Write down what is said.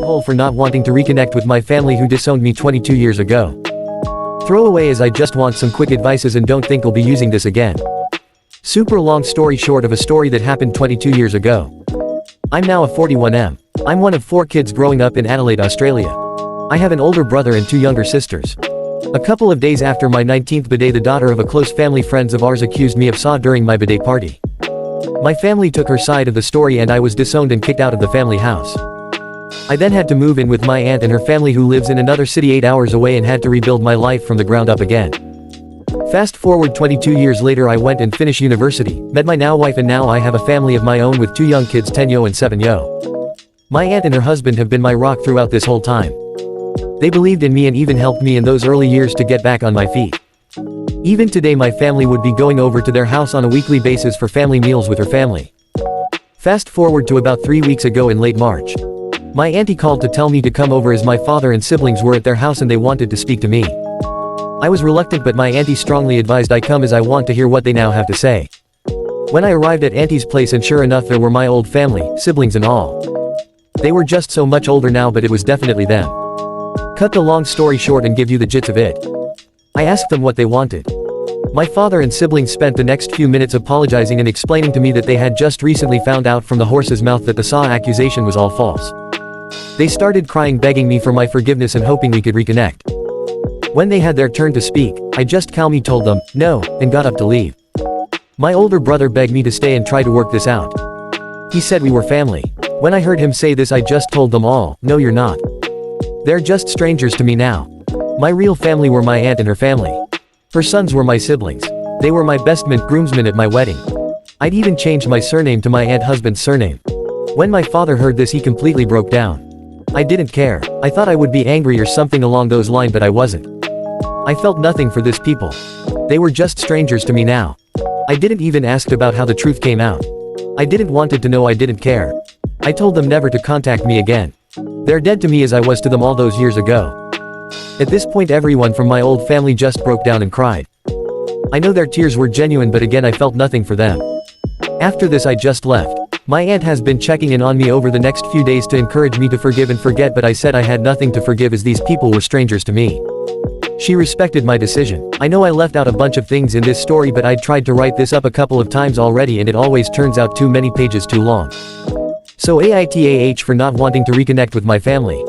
Hole for not wanting to reconnect with my family who disowned me 22 years ago. Throw away as I just want some quick advices and don't think I'll be using this again. Super long story short of a story that happened 22 years ago. I'm now a 41M. I'm one of 4 kids growing up in Adelaide, Australia. I have an older brother and 2 younger sisters. A couple of days after my 19th birthday, the daughter of a close family friends of ours accused me of assault during my birthday party. My family took her side of the story and I was disowned and kicked out of the family house. I then had to move in with my aunt and her family who lives in another city 8 hours away and had to rebuild my life from the ground up again. Fast forward 22 years later, I went and finished university, met my now wife, and now I have a family of my own with 2 young kids, 10-yo and 7-yo. My aunt and her husband have been my rock throughout this whole time. They believed in me and even helped me in those early years to get back on my feet. Even today my family would be going over to their house on a weekly basis for family meals with her family. Fast forward to about 3 weeks ago in late March. My auntie called to tell me to come over as my father and siblings were at their house and they wanted to speak to me. I was reluctant, but my auntie strongly advised I come as I want to hear what they now have to say. When I arrived at auntie's place, and sure enough there were my old family, siblings and all. They were just so much older now, but it was definitely them. Cut the long story short and give you the gist of it. I asked them what they wanted. My father and siblings spent the next few minutes apologizing and explaining to me that they had just recently found out from the horse's mouth that the SAW accusation was all false. They started crying, begging me for my forgiveness and hoping we could reconnect. When they had their turn to speak, I just calmly told them, no, and got up to leave. My older brother begged me to stay and try to work this out. He said we were family. When I heard him say this, I just told them all, no you're not. They're just strangers to me now. My real family were my aunt and her family. Her sons were my siblings. They were my best man, groomsmen at my wedding. I'd even changed my surname to my aunt husband's surname. When my father heard this, he completely broke down. I didn't care. I thought I would be angry or something along those lines, but I wasn't. I felt nothing for this people. They were just strangers to me now. I didn't even ask about how the truth came out. I didn't wanted to know. I didn't care. I told them never to contact me again. They're dead to me as I was to them all those years ago. At this point everyone from my old family just broke down and cried. I know their tears were genuine, but again I felt nothing for them. After this I just left. My aunt has been checking in on me over the next few days to encourage me to forgive and forget, but I said I had nothing to forgive as these people were strangers to me. She respected my decision. I know I left out a bunch of things in this story, but I'd tried to write this up a couple of times already and it always turns out too many pages too long. So AITHA for not wanting to reconnect with my family.